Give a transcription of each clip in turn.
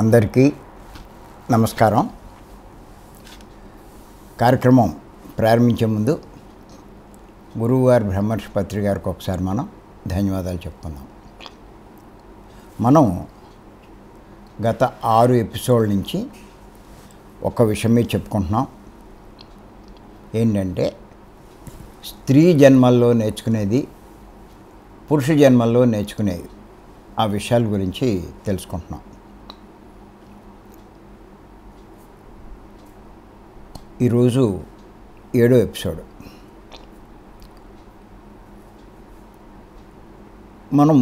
అందరికీ నమస్కారం. కార్యక్రమం ప్రారంభించే ముందు గురువుగారు బ్రహ్మర్షి పత్రి గారికి ఒకసారి మనం ధన్యవాదాలు చెప్పుకుందాం. మనం గత 6 ఎపిసోడ్ల నుంచి ఒక విషయమే చెప్పుకుంటున్నాం. ఏంటంటే స్త్రీ జన్మల్లో నేర్చుకునేది, పురుష జన్మల్లో నేర్చుకునేది, ఆ విషయాల గురించి తెలుసుకుంటున్నాం. ఈరోజు 7వ ఎపిసోడ్. మనం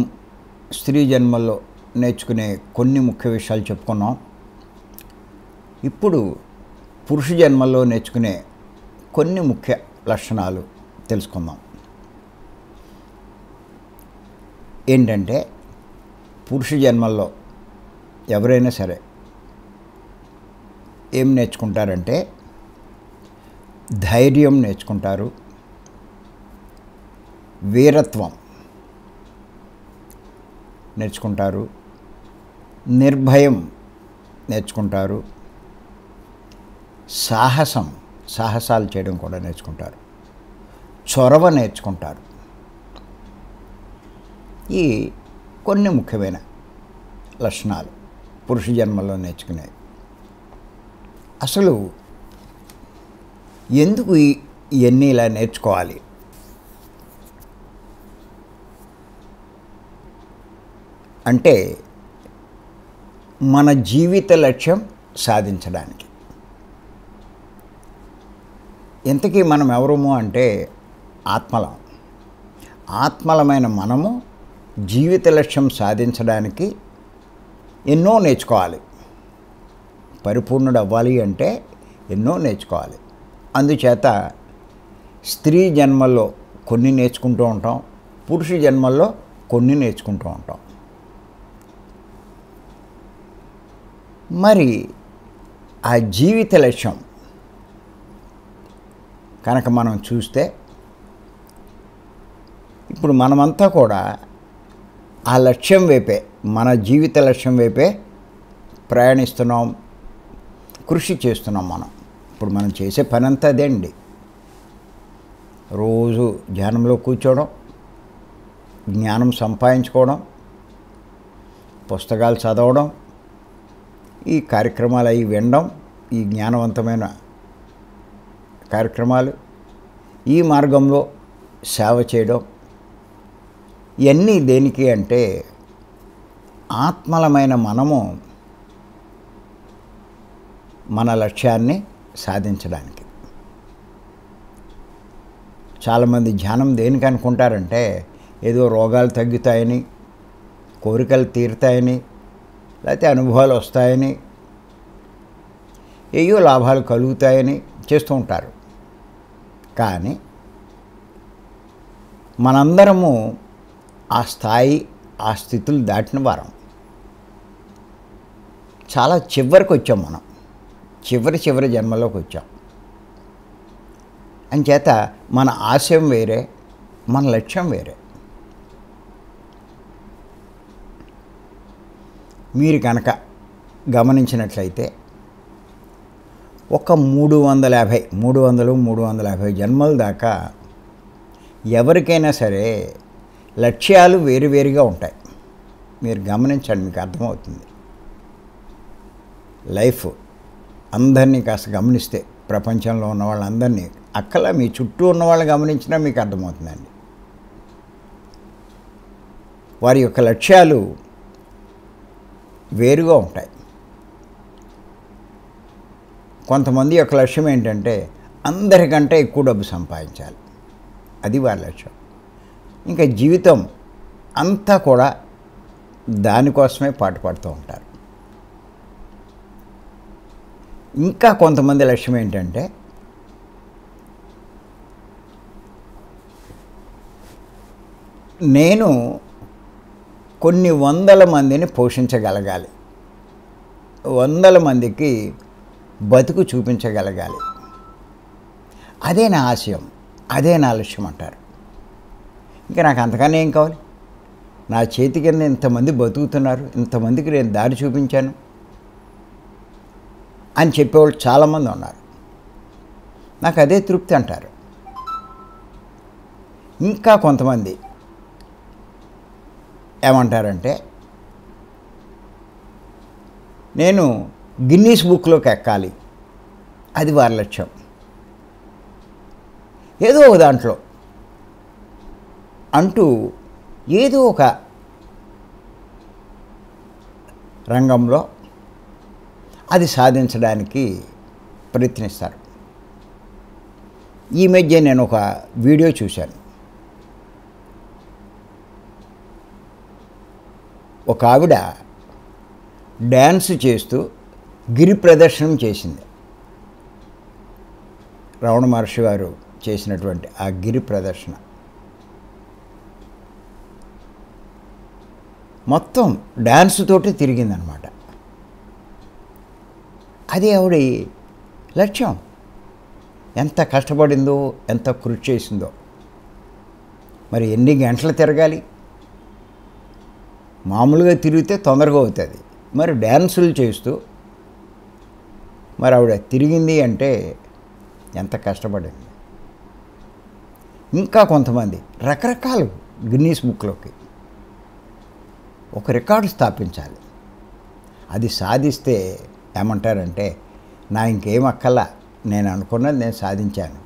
స్త్రీ జన్మల్లో నేర్చుకునే కొన్ని ముఖ్య విషయాలు చెప్పుకున్నాం. ఇప్పుడు పురుష జన్మల్లో నేర్చుకునే కొన్ని ముఖ్య లక్షణాలు తెలుసుకుందాం. ఏంటంటే పురుష జన్మల్లో ఎవరైనా సరే ఏం నేర్చుకుంటారంటే ధైర్యం నేర్చుకుంటారు, వీరత్వం నేర్చుకుంటారు, నిర్భయం నేర్చుకుంటారు, సాహసాలు చేయడం కూడా నేర్చుకుంటారు, చొరవ నేర్చుకుంటారు. ఈ కొన్ని ముఖ్యమైన లక్షణాలు పురుష జన్మలో నేర్చుకునేవి. అసలు ఎందుకు ఇవన్నీ ఇలా నేర్చుకోవాలి? అంటే మన జీవిత లక్ష్యం సాధించడానికి. ఇంతకీ మనం ఎవరము అంటే ఆత్మలమైన మనము జీవిత లక్ష్యం సాధించడానికి ఎన్నో నేర్చుకోవాలి. పరిపూర్ణుడు అవ్వాలి అంటే ఎన్నో నేర్చుకోవాలి. అందుచేత స్త్రీ జన్మల్లో కొన్ని నేర్చుకుంటూ ఉంటాం, పురుష జన్మల్లో కొన్ని నేర్చుకుంటూ ఉంటాం. మరి ఆ జీవిత లక్ష్యం కనుక మనం చూస్తే ఇప్పుడు మనమంతా కూడా ఆ లక్ష్యం వైపే, మన జీవిత లక్ష్యం వైపే ప్రయాణిస్తున్నాం, కృషి చేస్తున్నాం. ఇప్పుడు మనం చేసే పని అంతా అదే అండి. రోజు ధ్యానంలో కూర్చోవడం, జ్ఞానం సంపాదించుకోవడం, పుస్తకాలు చదవడం, ఈ కార్యక్రమాలు అవి వినడం, ఈ జ్ఞానవంతమైన కార్యక్రమాలు, ఈ మార్గంలో సేవ చేయడం, ఇవన్నీ దేనికి అంటే ఆత్మలమైన మనము మన లక్ష్యాన్ని సాధించడానికి. చాలామంది ధ్యానం దేనికి అనుకుంటారంటే ఏదో రోగాలు తగ్గుతాయని, కోరికలు తీరుతాయని, లేకపోతే అనుభవాలు వస్తాయని, ఏయో లాభాలు కలుగుతాయని చేస్తూ ఉంటారు. కానీ మనందరము ఆ స్థాయి, ఆ స్థితులు దాటిన వారం. చాలా చివరికి వచ్చాం. మనం చివరి జన్మలోకి వచ్చాం. అంచేత మన ఆశయం వేరే, మన లక్ష్యం వేరే. మీరు కనుక గమనించినట్లయితే ఒక 350 జన్మల దాకా ఎవరికైనా సరే లక్ష్యాలు వేరువేరుగా ఉంటాయి. మీరు గమనించండి, మీకు అర్థమవుతుంది. లైఫ్ అందరినీ కాస్త గమనిస్తే, ప్రపంచంలో ఉన్న వాళ్ళందరినీ, అక్కలా మీ చుట్టూ ఉన్న వాళ్ళని గమనించినా మీకు అర్థమవుతుందండి. వారి యొక్క లక్ష్యాలు వేరుగా ఉంటాయి. కొంతమంది యొక్క లక్ష్యం ఏంటంటే అందరికంటే ఎక్కువ డబ్బు సంపాదించాలి, అది వారి లక్ష్యం. ఇంకా జీవితం అంతా కూడా దానికోసమే పాటుపడుతూ ఉంటారు. ఇంకా కొంతమంది లక్ష్యం ఏంటంటే నేను కొన్ని 100 మందిని పోషించగలగాలి, 100 మందికి బతుకు చూపించగలగాలి, అదే నా ఆశయం, అదే నా లక్ష్యం అంటారు. ఇంకా నాకు అంతకన్నా ఏం కావాలి? నా చేతి కింద ఇంతమంది బతుకుతున్నారు, ఇంతమందికి నేను దారి చూపించాను, అని చెప్పేవాళ్ళు చాలామంది ఉన్నారు. నాకు అదే తృప్తి అంటారు. ఇంకా కొంతమంది ఏమంటారంటే, నేను గిన్నీస్ బుక్లోకి ఎక్కాలి, అది వారి లక్ష్యం. ఏదో ఒక దాంట్లో అంటూ ఏదో ఒక రంగంలో అది సాధించడానికి ప్రయత్నిస్తారు. ఈ మధ్య నేను ఒక వీడియో చూశాను. ఒక ఆవిడ డ్యాన్స్ చేస్తూ గిరి ప్రదర్శనం చేసింది. రమణ మహర్షి గారు చేసినటువంటి ఆ గిరి ప్రదర్శన మొత్తం డ్యాన్స్ తోటి తిరిగిందనమాట. అది ఆవిడ లక్ష్యం. ఎంత కష్టపడిందో, ఎంత కృషి చేసిందో. మరి ఎన్ని గంటలు తిరగాలి? మామూలుగా తిరిగితే తొందరగా అవుతుంది. మరి డ్యాన్సులు చేస్తూ మరి ఆవిడ తిరిగింది అంటే ఎంత కష్టపడింది. ఇంకా కొంతమంది రకరకాలు గిన్నీస్ బుక్లోకి ఒక రికార్డు స్థాపించాలి. అది సాధిస్తే ఏమంటారంటే, నా ఇంకేం అక్కల్లా, నేను అనుకున్నది నేను సాధించాను,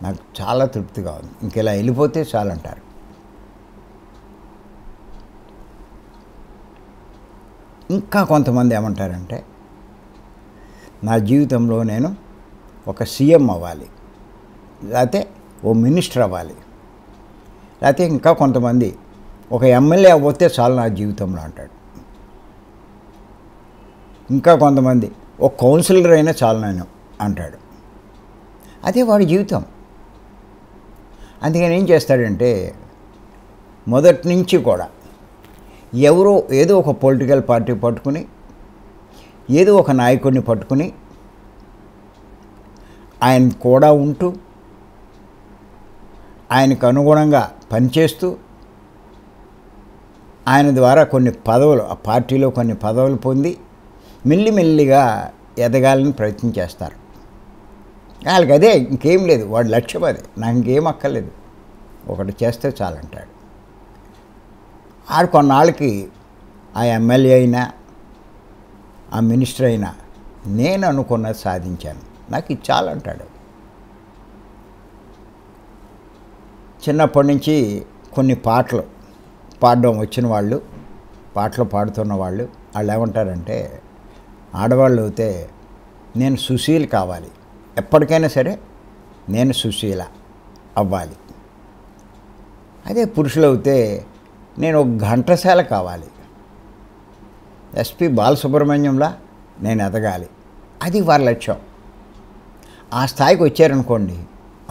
నాకు చాలా తృప్తిగా ఉంది, ఇంకెలా వెళ్ళిపోతే చాలంటారు. ఇంకా కొంతమంది ఏమంటారంటే, నా జీవితంలో నేను ఒక సీఎం అవ్వాలి, లేకపోతే ఓ మినిస్టర్ అవ్వాలి, లేకపోతే ఇంకా కొంతమంది ఒక ఎమ్మెల్యే అవ్వతే చాలు నా జీవితంలో అంటాడు. ఇంకా కొంతమంది ఒక కౌన్సిలర్ అయినా చాలు నేను అంటాడు. అదే వాడి జీవితం. అందుకని ఏం చేస్తాడంటే, మొదటి నుంచి కూడా ఎవరో ఏదో ఒక పొలిటికల్ పార్టీ పట్టుకుని, ఏదో ఒక నాయకుడిని పట్టుకుని ఆయన కూడా ఉంటూ, ఆయనకు అనుగుణంగా పనిచేస్తూ, ఆయన ద్వారా కొన్ని పదవులు, ఆ పార్టీలో కొన్ని పదవులు పొంది మెల్లిమెల్లిగా ఎదగాలని ప్రయత్నం చేస్తారు. వాళ్ళకి అదే, ఇంకేం లేదు, వాడి లక్ష్యం అదే. నాకు ఇంకేం అక్కర్లేదు, ఒకటి చేస్తే చాలంటాడు. ఆడు కొన్నాళ్ళకి ఆ ఎమ్మెల్యే అయినా ఆ మినిస్టర్ అయినా నేను అనుకున్నది సాధించాను, నాకు ఇది చాలంటాడు. చిన్నప్పటి నుంచి కొన్ని పాటలు పాడడం వచ్చిన వాళ్ళు, పాటలు పాడుతున్న వాళ్ళు ఏమంటారంటే, ఆడవాళ్ళు అయితే నేను సుశీల్ కావాలి, ఎప్పటికైనా సరే నేను సుశీల అవ్వాలి. అదే పురుషులు అయితే నేను ఒక ఘంటసాల కావాలి, ఎస్పి బాలసుబ్రహ్మణ్యంలా నేను ఎదగాలి, అది వారి లక్ష్యం. ఆ స్థాయికి వచ్చారనుకోండి,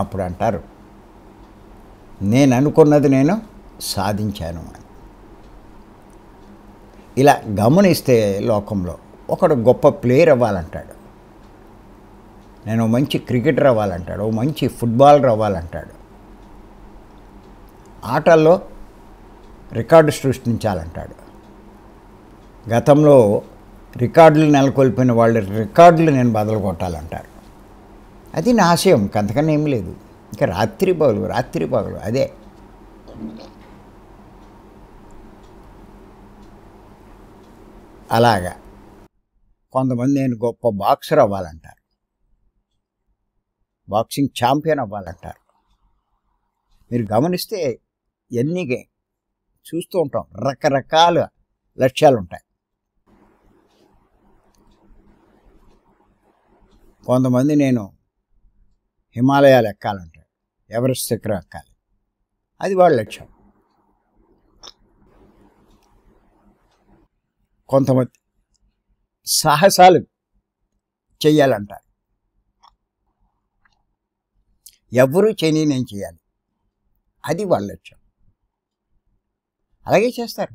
అప్పుడు అంటారు నేను అనుకున్నది నేను సాధించాను అని. ఇలా గమనిస్తే లోకంలో ఒకడు గొప్ప ప్లేయర్ అవ్వాలంటాడు, నేను మంచి క్రికెటర్ అవ్వాలంటాడు, ఓ మంచి ఫుట్బాలర్ అవ్వాలంటాడు, ఆటల్లో రికార్డు సృష్టించాలంటాడు. గతంలో రికార్డులు నెలకొల్పిన వాళ్ళ రికార్డులు నేను బదులు కొట్టాలంటారు. అది నా ఆశయం, అంతకన్నా ఏం లేదు. ఇంకా రాత్రి పగలు అదే. అలాగా కొంతమంది నేను గొప్ప బాక్సర్ అవ్వాలంటారు, బాక్సింగ్ ఛాంపియన్ అవ్వాలంటారు. మీరు గమనిస్తే ఎన్ని చూస్తూ ఉంటాం, రకరకాల లక్ష్యాలు ఉంటాయి. కొంతమంది నేను హిమాలయాలు ఎక్కాలంటారు, ఎవరెస్ట్ శిఖరం ఎక్కాలి, అది వాళ్ళ లక్ష్యం. కొంతమంది సాహసాలు చెయ్యాలంటారు, ఎవరూ చేయని నేను చేయాలి, అది వాళ్ళ లక్ష్యం. అలాగే చేస్తారు.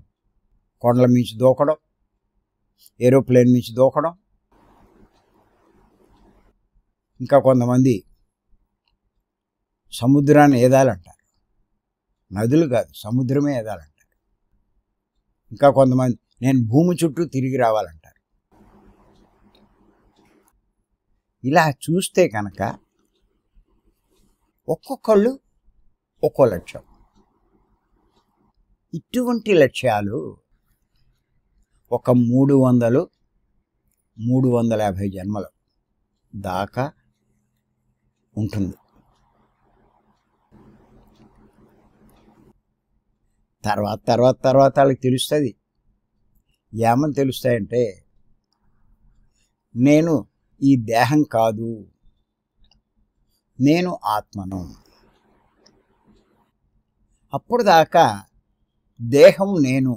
కొండల మించి దూకడం, ఏరోప్లేన్ మించి దూకడం. ఇంకా కొంతమంది సముద్రాన్ని ఏదాలంటారు, నదులు కాదు సముద్రమే ఏదాలంటారు. ఇంకా కొంతమంది నేను భూమి చుట్టూ తిరిగి రావాలంటారు. ఇలా చూస్తే కనుక ఒక్కొక్కళ్ళు ఒక్కో లక్ష్యం. ఇటువంటి లక్ష్యాలు ఒక 300-350 జన్మలు దాకా ఉంటుంది. తర్వాత వాళ్ళకి తెలుస్తుంది. ఏమని తెలుస్తాయంటే, నేను ఈ దేహం కాదు, నేను ఆత్మను. అప్పుడు దాకా దేహం నేను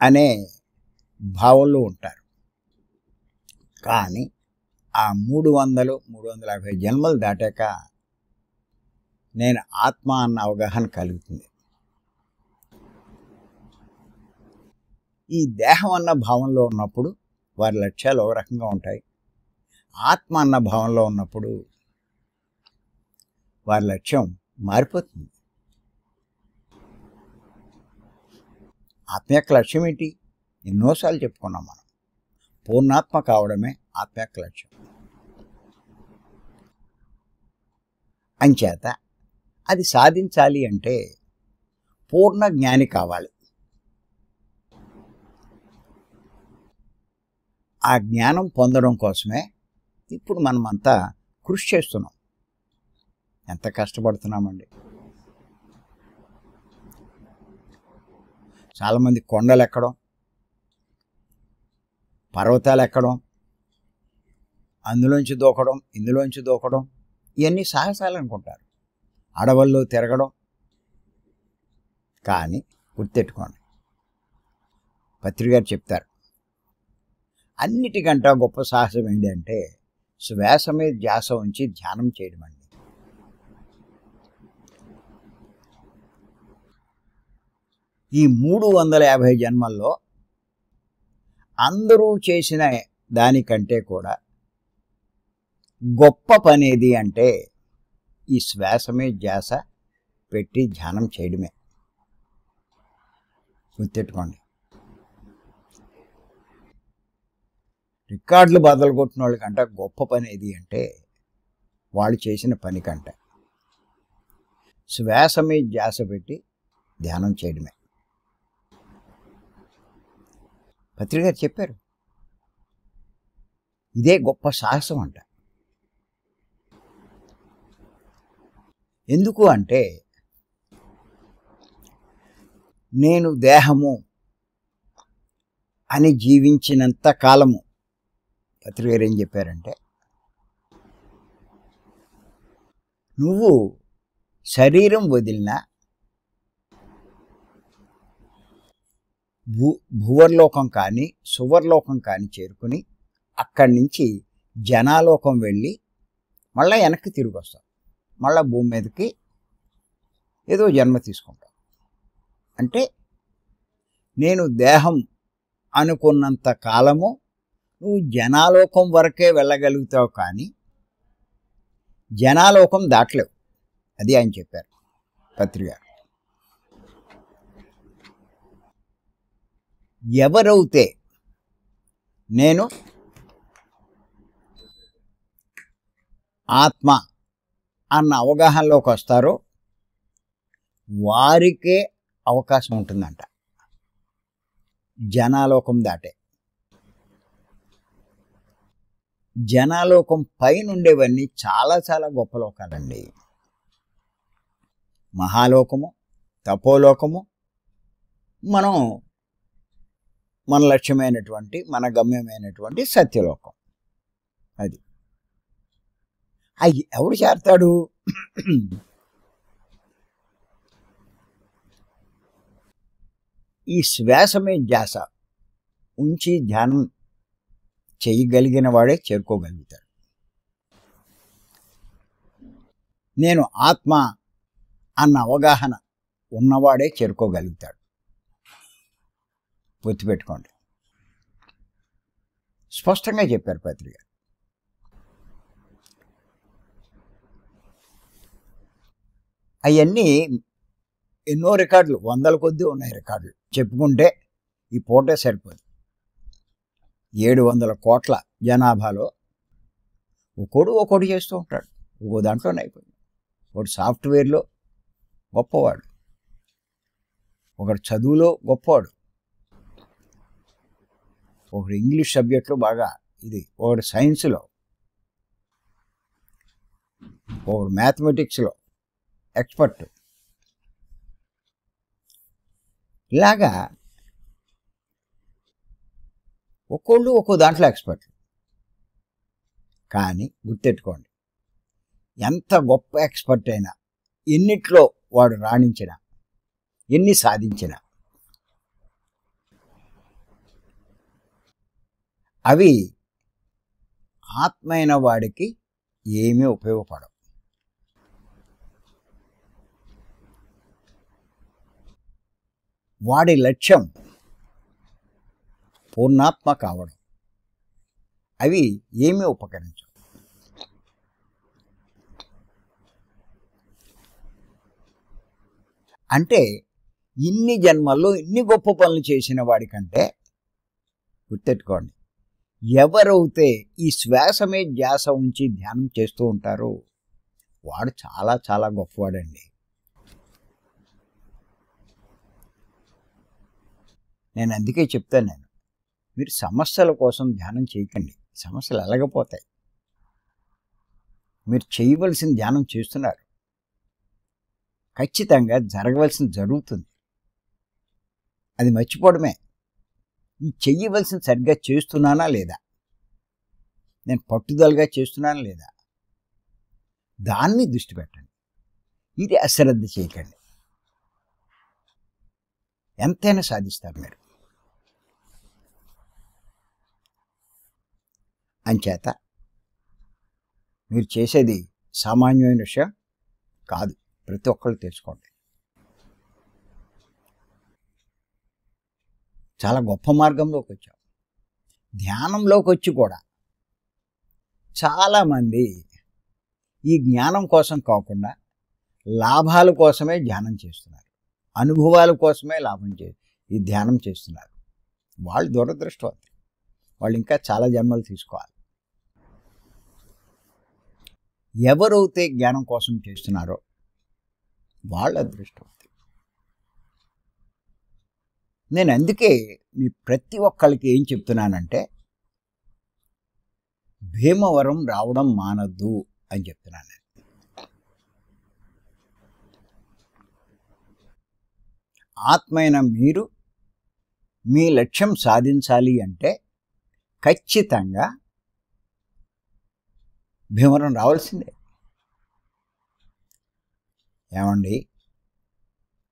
అనే భావంలో ఉంటారు. కానీ ఆ 300-350 జన్మలు దాటాక నేను ఆత్మ అన్న అవగాహన కలుగుతుంది. ఈ దేహం అన్న భావంలో ఉన్నప్పుడు వారి లక్ష్యాలు ఒక రకంగా ఉంటాయి. ఆత్మ అన్న భావంలో ఉన్నప్పుడు వారి లక్ష్యం మారిపోతుంది. ఆత్మ యొక్క లక్ష్యం ఏంటి? ఎన్నోసార్లు చెప్పుకున్నాం మనం. పూర్ణాత్మ కావడమే ఆత్మ యొక్క లక్ష్యం. అంచేత అది సాధించాలి అంటే పూర్ణ జ్ఞాని కావాలి. ఆ జ్ఞానం పొందడం కోసమే ఇప్పుడు మనమంతా కృషి చేస్తున్నాం. ఎంత కష్టపడుతున్నామండి. చాలామంది కొండలు ఎక్కడం, పర్వతాలు ఎక్కడం, అందులోంచి దూకడం, ఇందులోంచి దూకడం, ఇవన్నీ సాహసాలు అనుకుంటారు. అడవుల్లో తిరగడం. కానీ గుర్తెట్టుకోండి, పత్రిక గారు చెప్తారు, అన్నిటికంటే గొప్ప సాహసం ఏంటంటే శ్వాస మీద ధ్యాస ఉంచి ధ్యానం చేయడం అండి. ఈ 350 జన్మల్లో అందరూ చేసిన దానికంటే కూడా గొప్ప పని ఏది అంటే ఈ శ్వాస మీద ధ్యాస పెట్టి ధ్యానం చేయడమే. గుర్తెట్టుకోండి. రికార్డులు బదులు కొట్టిన వాళ్ళకంటే గొప్ప పని ఏది అంటే వాళ్ళు చేసిన పని కంటే శ్వాస మీద ధ్యాస పెట్టి ధ్యానం చేయడమే. పత్రిక గారు చెప్పారు, ఇదే గొప్ప సాహసం అంట. ఎందుకు అంటే నేను దేహము అని జీవించినంత కాలము, పత్రిక గారు ఏం చెప్పారంటే, నువ్వు శరీరం వదిలినా భువర్లోకం కానీ సువర్లోకం కానీ చేరుకుని అక్కడి నుంచి జనాలోకం వెళ్ళి మళ్ళీ వెనక్కి తిరిగి వస్తాం. మళ్ళీ భూమి మీదకి ఏదో జన్మ తీసుకుంటాం. అంటే నేను దేహం అనుకున్నంత కాలము నువ్వు జనాలోకం వరకే వెళ్ళగలుగుతావు, కానీ జనాలోకం దాటలేవు. అది ఆయన చెప్పారు పత్రిక. ఎవరైతే నేను ఆత్మ అన్న అవగాహనలోకి వస్తారో వారికే అవకాశం ఉంటుందంట జనాలోకం దాటే. జనాలోకం పైన ఉండేవన్నీ చాలా చాలా గొప్ప లోకాలండి. మహాలోకము, తపోలోకము, మన లక్ష్యమైనటువంటి మన గమ్యమైనటువంటి సత్యలోకం. అది ఎవడు చేరతాడు? ఈ శ్వాస మీద ధ్యాస ఉంచి ధ్యానం చేయగలిగిన వాడే చేరుకోగలుగుతాడు. నేను ఆత్మ అన్న అవగాహన ఉన్నవాడే చేరుకోగలుగుతాడు. గుర్తుపెట్టుకోండి. స్పష్టంగా చెప్పారు పత్రిక. అవన్నీ ఎన్నో రికార్డులు, 100ల కొద్దీ ఉన్నాయి రికార్డులు. చెప్పుకుంటే ఈ పూటే సరిపోదు. 700 కోట్ల జనాభాలో ఒక్కోడు చేస్తూ ఉంటాడు, ఒక్కో దాంట్లోనే అయిపోయింది. ఒకడు సాఫ్ట్వేర్లో గొప్పవాడు, ఒకడు చదువులో గొప్పవాడు, ఒకడు ఇంగ్లీష్ సబ్జెక్ట్లో బాగా ఇది, ఒకడు సైన్స్లో, ఒకడు మ్యాథమెటిక్స్లో ఎక్స్పర్ట్. ఇలాగా ఒక్కోళ్ళు ఒక్కో దాంట్లో ఎక్స్పర్ట్. కానీ గుర్తెట్టుకోండి, ఎంత గొప్ప ఎక్స్పర్ట్ అయినా, ఎన్నిట్లో వాడు రాణించినా, ఎన్ని సాధించినా, అవి ఆత్మైన వాడికి ఏమీ ఉపయోగపడవు. వాడి లక్ష్యం పూర్ణాత్మ కావడం. అవి ఏమీ ఉపకరించవు. అంటే ఇన్ని జన్మల్లో ఇన్ని గొప్ప పనులు చేసిన వాడికంటే, గుర్తెట్టుకోండి, ఎవరైతే ఈ శ్వాస మీద ధ్యాస ఉంచి ధ్యానం చేస్తూ ఉంటారో వాడు చాలా చాలా గొప్పవాడండి. నేను అందుకే చెప్తాను, మీరు సమస్యల కోసం ధ్యానం చేయకండి, సమస్యలు ఎలాగపోతాయి. మీరు చేయవలసిన ధ్యానం చేస్తున్నారు, ఖచ్చితంగా జరగవలసింది జరుగుతుంది. అది మర్చిపోవడమే. ఈ చెయ్యవలసిన సరిగ్గా చేస్తున్నానా లేదా, నేను పట్టుదలగా చేస్తున్నానా లేదా, దాన్ని దృష్టి పెట్టండి. ఇది అశ్రద్ధ చేయకండి, ఎంతైనా సాధిస్తారు మీరు. అంచేత మీరు చేసేది సామాన్యమైన విషయం కాదు, ప్రతి ఒక్కళ్ళు తెలుసుకోండి. చాలా గొప్ప మార్గంలోకి వచ్చాం. ధ్యానంలోకి వచ్చి కూడా చాలామంది ఈ జ్ఞానం కోసం కాకుండా లాభాల కోసమే ధ్యానం చేస్తున్నారు, అనుభవాల కోసమే ఈ ధ్యానం చేస్తున్నారు. వాళ్ళు దురదృష్టవంతులు, వాళ్ళు ఇంకా చాలా జన్మలు తీసుకోవాలి. ఎవరైతే జ్ఞానం కోసం చేస్తున్నారో వాళ్ళ అదృష్టవంతులు. నేను అందుకే మీ ప్రతి ఒక్కరికి ఏం చెప్తున్నానంటే, భీమవరం రావడం మానద్దు అని చెప్తున్నాను. ఆత్మైన మీరు మీ లక్ష్యం సాధించాలి అంటే ఖచ్చితంగా భీమవరం రావాల్సిందే. ఏమండి,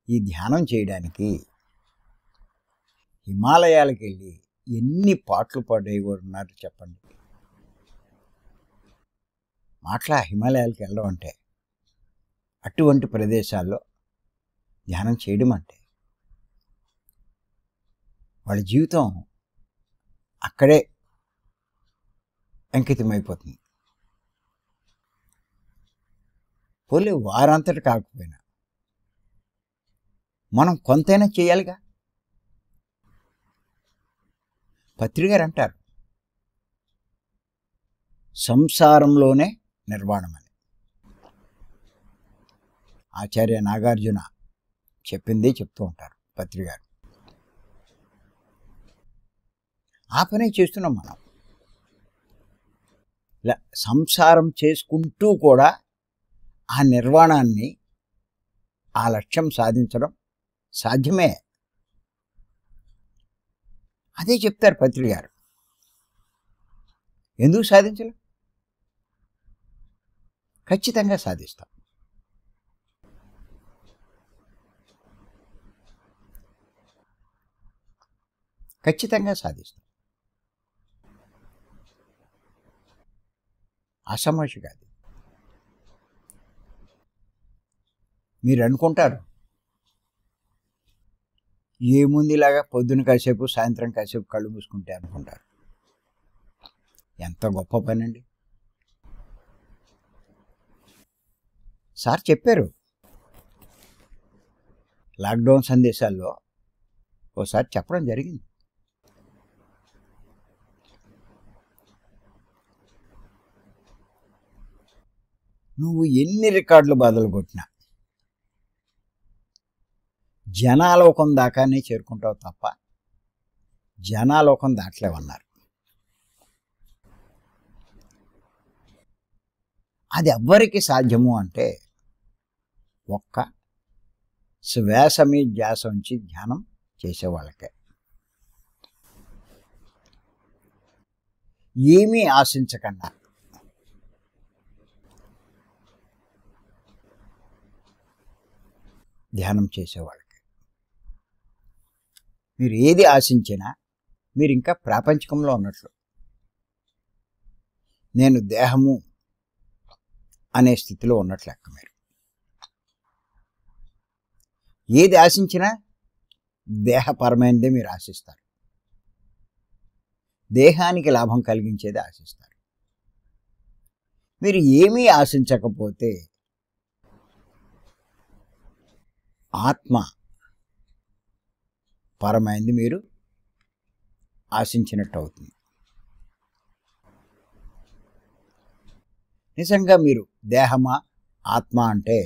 ఈ ధ్యానం చేయడానికి హిమాలయాలకు వెళ్ళి ఎన్ని పాటలు పాడేవారు ఉన్నారు చెప్పండి. మాట్లా హిమాలయాలకు వెళ్ళడం అంటే, అటువంటి ప్రదేశాల్లో ధ్యానం చేయడం అంటే, వాళ్ళ జీవితం అక్కడే అంకితమైపోతుంది. పోలే వారంతటి కాకపోయినా మనం కొంతైనా చేయాలిగా. పత్రిగారు అంటారు, సంసారంలోనే నిర్వాణం అని. ఆచార్య నాగార్జున చెప్పిందే చెప్తూ ఉంటారు పత్రిగారు. ఆ పనే చేస్తున్నాం మనం. ఇలా సంసారం చేసుకుంటూ కూడా ఆ నిర్వాణాన్ని, ఆ లక్ష్యం సాధించడం సాధ్యమే. అదే చెప్తారు పత్రిగారు. ఎందుకు సాధించలే? ఖచ్చితంగా సాధిస్తాం. ఖచ్చితంగా సాధిస్తాం. అసమస్య కాదు. మీరు అనుకుంటారు, ఏముంది ఇలాగా పొద్దున కాసేపు సాయంత్రం కాసేపు కళ్ళు మూసుకుంటే అనుకుంటారు. ఎంత గొప్ప పని అండి. సార్ చెప్పారు లాక్డౌన్ సందేశాల్లో, ఓసారి చెప్పడం జరిగింది. నువ్వు ఎన్ని రికార్డులు బదులు కొట్టినా జనాలోకం దాకానే చేరుకుంటావు తప్ప జనాలోకం దాటలేవన్నారు. అది ఎవ్వరికి సాధ్యము అంటే ఒక్క శ్వాస మీద ధ్యాస ఉంచి ధ్యానం చేసేవాళ్ళకే. ఏమీ ఆశించకుండా ధ్యానం చేసేవాళ్ళకి. మీరు ఏది ఆశించినా మీరు ఇంకా ప్రాపంచికంలో ఉన్నట్లు. నేను దేహము అనే స్థితిలో ఉన్నట్లు లెక్క. మీరు ఏది ఆశించినా దేహపరమైనదే మీరు ఆశిస్తారు. దేహానికి లాభం కలిగించేది ఆశిస్తారు. మీరు ఏమీ ఆశించకపోతే ఆత్మ పరమైంది మీరు ఆశించినట్టు అవుతుంది. నిజంగా మీరు దేహమా ఆత్మ అంటే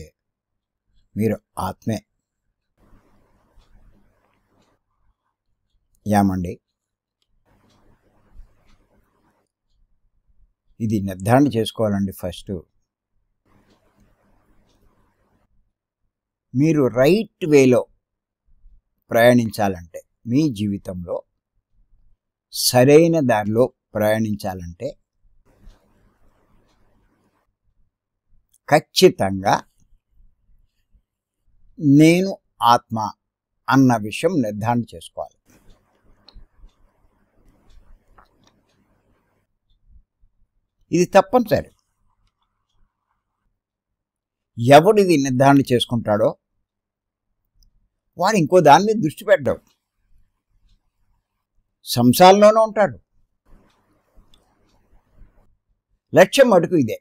మీరు ఆత్మే. ఏమండి, ఇది నిర్ధారణ చేసుకోవాలండి. ఫస్ట్ మీరు రైట్ వేలో ప్రయాణించాలంటే, మీ జీవితంలో సరైన దారిలో ప్రయాణించాలంటే ఖచ్చితంగా నేను ఆత్మ అన్న విషయం నిర్ధారణ చేసుకోవాలి. ఇది తప్పనిసరి. ఎవడిది నిర్ధారణ చేసుకుంటాడో వాడు ఇంకో దాని మీద దృష్టి పెట్టాడు, సంసారంలోనే ఉంటాడు. లక్ష్యం మటుకు ఇదే.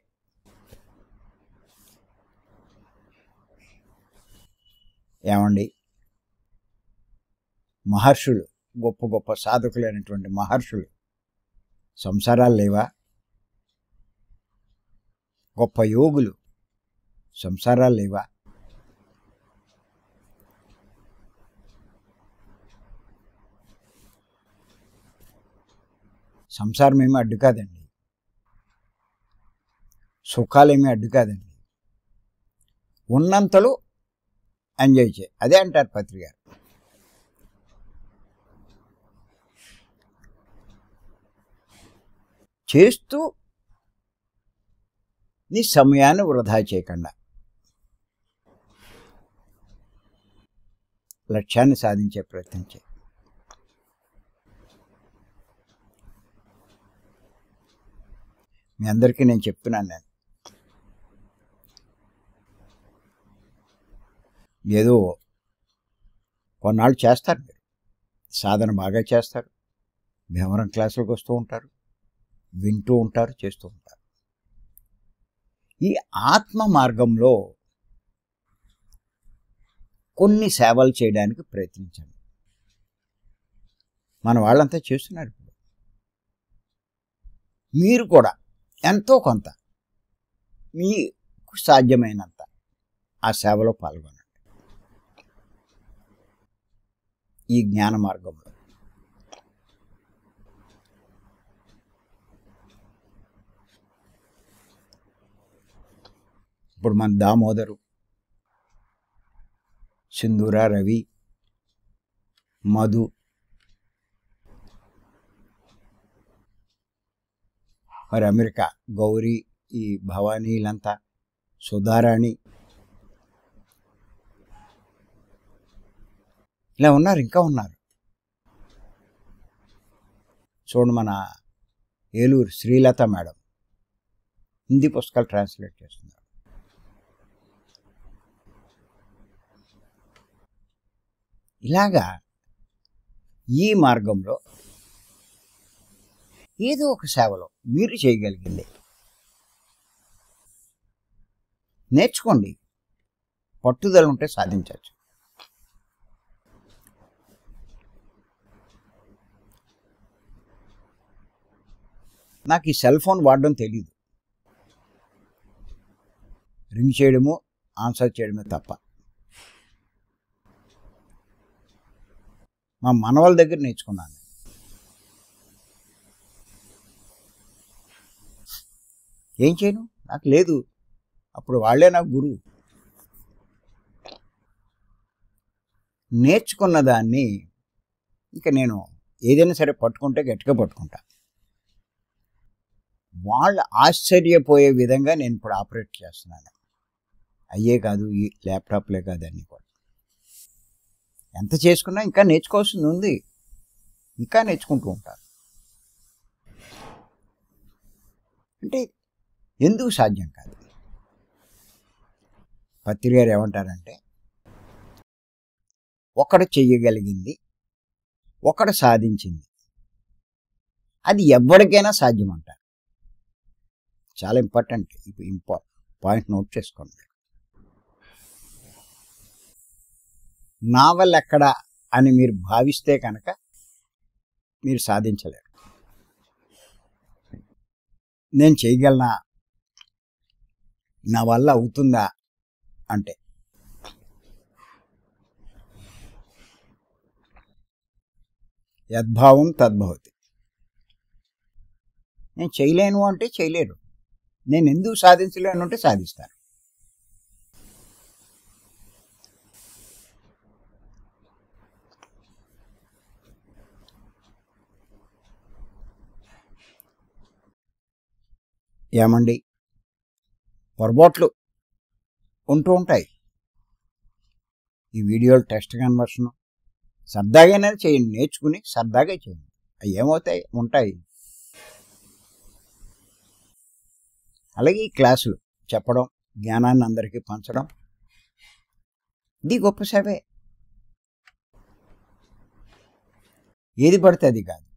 ఏమండి, మహర్షులు, గొప్ప గొప్ప సాధకులైనటువంటి మహర్షులు సంసారాలు లేవా? గొప్ప యోగులు సంసారాలు లేవా? సంసారం ఏమీ అడ్డు కాదండి, సుఖాలేమీ అడ్డు కాదండి. ఉన్నంతలో ఎంజాయ్ చేయి, అదే అంటారు పత్రి గారు. చేస్తూ నీ సమయాన్ని వృధా చేయకుండా లక్ష్యాన్ని సాధించే ప్రయత్నం చేయి. మీ అందరికీ నేను చెప్తున్నాను, నేను ఏదో కొన్నాళ్ళు చేస్తారు, మీరు సాధన బాగా చేస్తారు, భీమవరం క్లాసులకు వస్తూ ఉంటారు, వింటూ ఉంటారు, చేస్తూ ఉంటారు. ఈ ఆత్మ మార్గంలో కొన్ని సేవలు చేయడానికి ప్రయత్నించండి. మన వాళ్ళంతా చేస్తున్నారు. ఇప్పుడు మీరు కూడా ఎంతో కొంత మీకు సాధ్యమైనంత ఆ సేవలో పాల్గొనండి. ఈ జ్ఞాన మార్గంలో ఇప్పుడు మన దామోదరు, సింధూర, రవి, మధు, మరి అమెరికా గౌరీ, ఈ భవానీలంతా, సుధారాణి, ఇలా ఉన్నారు, ఇంకా ఉన్నారు. చూడండి, మన ఏలూరు శ్రీలత మేడం హిందీ పుస్తకాలు ట్రాన్స్లేట్ చేస్తున్నారు. ఇలాగా ఈ మార్గంలో ఏదో ఒక సేవలో మీరు చేయగలిగింది నేర్చుకోండి. పట్టుదల ఉంటే సాధించవచ్చు. నాకు ఈ సెల్ ఫోన్ వాడడం తెలీదు, రింగ్ చేయడము, ఆన్సర్ చేయడమే తప్ప. మా మనవాళ్ళ దగ్గర నేర్చుకున్నాను. ఏం చేయను, నాకు లేదు. అప్పుడు వాళ్ళే నాకు గురువు. నేర్చుకున్న దాన్ని ఇంకా నేను ఏదైనా సరే పట్టుకుంటే గట్టిగా పట్టుకుంటా. వాళ్ళు ఆశ్చర్యపోయే విధంగా నేను ఇప్పుడు ఆపరేట్ చేస్తున్నాను. అయ్యే కాదు, ఈ ల్యాప్టాప్లే కాదు, అన్నీ కూడా ఎంత చేసుకున్నా ఇంకా నేర్చుకోవాల్సింది ఉంది. ఇంకా నేర్చుకుంటూ ఉంటాను. అంటే ఎందుకు సాధ్యం కాదు? పత్రి గారు ఏమంటారంటే, ఒకడు చెయ్యగలిగింది ఒకడు సాధించింది అది ఎవరికైనా సాధ్యం అంటారు. చాలా ఇంపార్టెంట్. పాయింట్ నోట్ చేసుకోండి. నా వల్ల ఎక్కడ అని మీరు భావిస్తే కనుక మీరు సాధించలేరు. నేను చేయగలనా, నా వల్ల అవుతుందా అంటే యద్భావం తద్భవతి. నేను చేయలేను అంటే చేయలేరు. నేను ఎందుకు సాధించలేను అంటే సాధిస్తాను. ఏమండి, పొరపాట్లు ఉంటూ ఉంటాయి. ఈ వీడియోలు టెస్ట్ కన్వర్షన్ సరదాగానే చేయండి. నేర్చుకుని సరదాగా చేయండి. అవి ఏమవుతాయి, ఉంటాయి. అలాగే ఈ క్లాసులు చెప్పడం, జ్ఞానాన్ని అందరికీ పంచడం, ఇది గొప్ప సేవే. ఏది పడితే అది కాదు,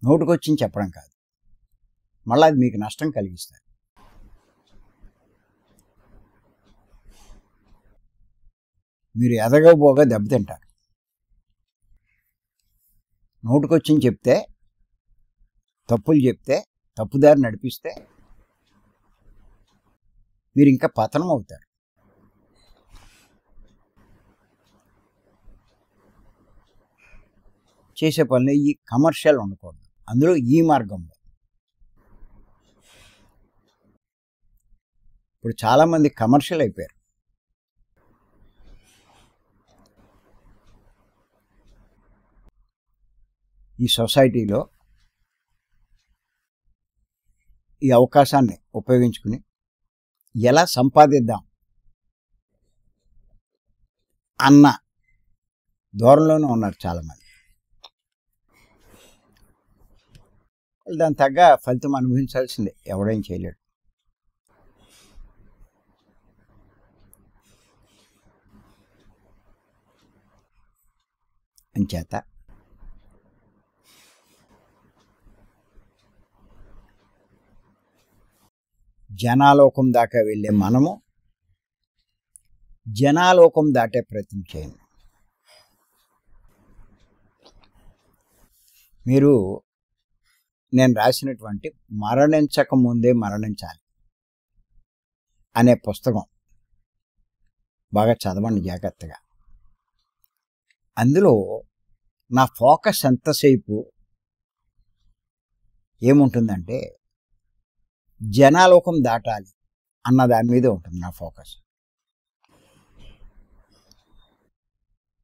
నోటుకొచ్చింది చెప్పడం కాదు. మళ్ళీ అది మీకు నష్టం కలిగిస్తారు. మీరు ఎదగబోగా దెబ్బతింటారు. నోటుకొచ్చింది చెప్తే, తప్పులు చెప్తే, తప్పుదారి నడిపిస్తే మీరు ఇంకా పతనం అవుతారు. చేసే పనులు ఈ కమర్షియల్ ఉండకూడదు. అందులో ఈ మార్గంలో ఇప్పుడు చాలామంది కమర్షియల్ అయిపోయారు. ఈ సొసైటీలో ఈ అవకాశాన్ని ఉపయోగించుకుని ఎలా సంపాదిద్దాం అన్న ధోరణిలోనే ఉన్నారు చాలామంది. దాని తగ్గ ఫలితం అనుభవించాల్సిందే, ఎవడేం చేయలేడు. అంచేత జనాలోకం దాకా వెళ్ళే మనము జనాలోకం దాటే ప్రయత్నం చేయండి. మీరు నేను రాసినటువంటి మరణించక ముందే మరణించాలి అనే పుస్తకం బాగా చదవండి జాగ్రత్తగా. అందులో నా ఫోకస్ ఎంతసేపు ఏముంటుందంటే జనాలోకం దాటాలి అన్న దాని మీద ఉంటుంది నా ఫోకస్.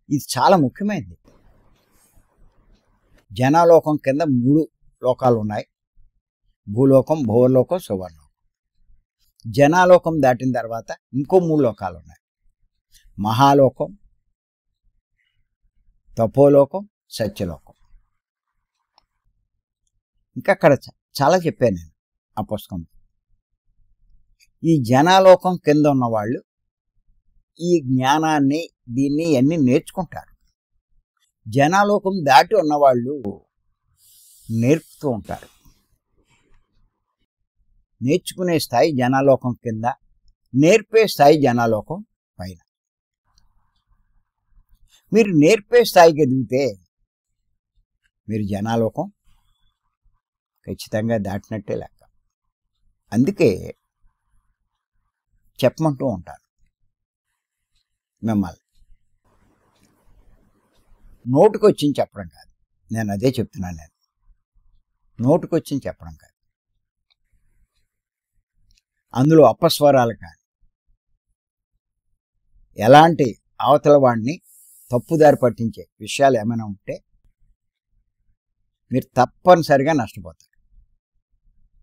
ఇది చాలా ముఖ్యమైనది. జనాలోకం కింద 3 లోకాలు ఉన్నాయి: భూలోకం, భువర్లోకం, సువర్లోకం. జనాలోకం దాటిన తర్వాత ఇంకో 3 లోకాలు ఉన్నాయి: మహాలోకం, తపోలోకం, సత్యలోకం. ఇంకా అక్కడ చాలా చెప్పాను నేను ఆ పుస్తకం. ఈ జనాలోకం కింద ఉన్నవాళ్ళు ఈ జ్ఞానాన్ని దీన్ని అన్నీ నేర్చుకుంటారు. జనాలోకం దాటి ఉన్నవాళ్ళు నేర్పుతూ ఉంటారు. నేర్చుకునే స్థాయి జనాలోకం కింద, నేర్పే స్థాయి జనాలోకం పైన. మీరు నేర్పే స్థాయికి ఎదిగితే మీరు జనాలోకం ఖచ్చితంగా దాటినట్టే లెక్క. అందుకే చెప్పమంటూ ఉంటాను మిమ్మల్ని. నోటుకొచ్చింది చెప్పడం కాదు, నేను అదే చెప్తున్నాను. నేను నోటుకొచ్చింది చెప్పడం కాదు, అందులో అపస్వరాలు కానీ ఎలాంటి అవతల వాడిని తప్పుదారి పట్టించే విషయాలు ఏమైనా ఉంటే మీరు తప్పనిసరిగా నష్టపోతారు.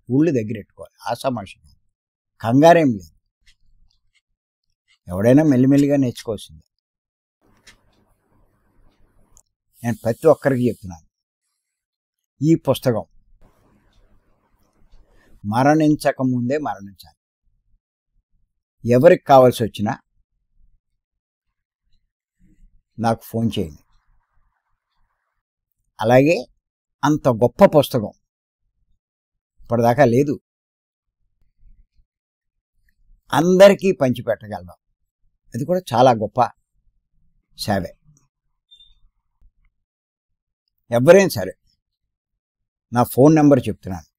ఊళ్ళు దగ్గర పెట్టుకోవాలి. ఆషామాషి కంగారేం లేదు. ఎవడైనా మెల్లిమెల్లిగా నేర్చుకోవాల్సిందే. నేను ప్రతి ఒక్కరికి చెప్తున్నాను, ఈ పుస్తకం మరణించకముందే మరణించాలి. ఎవరికి కావాల్సి వచ్చినా నాకు ఫోన్ చేయండి. అలాగే అంత గొప్ప పుస్తకం ఇప్పటిదాకా లేదు, అందరికీ పంచిపెట్టగలడం. అది కూడా చాలా గొప్ప సేవే. ఎవరైనా సరే నా ఫోన్ నెంబర్ చెప్తున్నాను,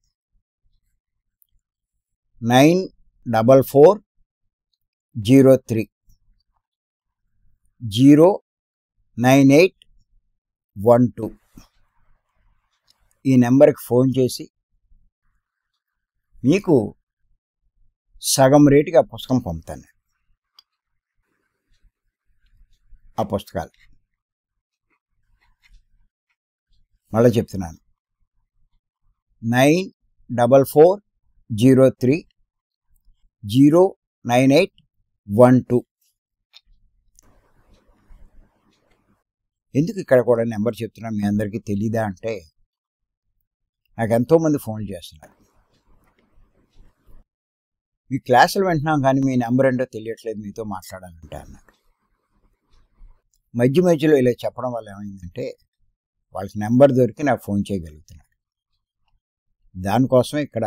9443039812. ఈ నెంబర్కి ఫోన్ చేసి మీకు సగం రేటుకి ఆ పుస్తకం పంపుతాను. ఆ పుస్తకాలు మళ్ళీ చెప్తున్నాను, 9443039812. ఎందుకు ఇక్కడ కూడా నెంబర్ చెప్తున్నా మీ అందరికీ తెలీదా అంటే, నాకు ఎంతోమంది ఫోన్లు చేస్తున్నారు. మీ క్లాసులు వింటున్నాం కానీ మీ నెంబర్ ఏంటో తెలియట్లేదు, మీతో మాట్లాడాలంటే అన్నారు. మధ్య మధ్యలో ఇలా చెప్పడం వల్ల ఏమైందంటే వాళ్ళకి నెంబర్ దొరికి నాకు ఫోన్ చేయగలుగుతున్నారు. దానికోసమే ఇక్కడ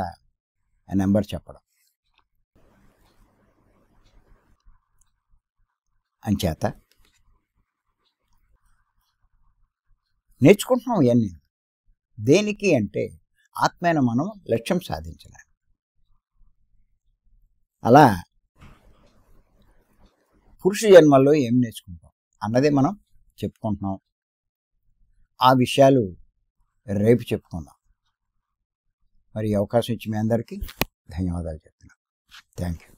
ఆ నెంబర్ చెప్పడం. అంచేత నేర్చుకుంటున్నాం ఇవన్నీ. దేనికి అంటే ఆత్మైన మనం లక్ష్యం సాధించడానికి. అలా పురుష జన్మల్లో ఏం నేర్చుకుంటాం అన్నదే మనం చెప్పుకుంటున్నాం. ఆ విషయాలు రేపు చెప్పుకుందాం. మరి ఈ అవకాశం ఇచ్చి మీ అందరికీ ధన్యవాదాలు చెప్తున్నాను. Thank you.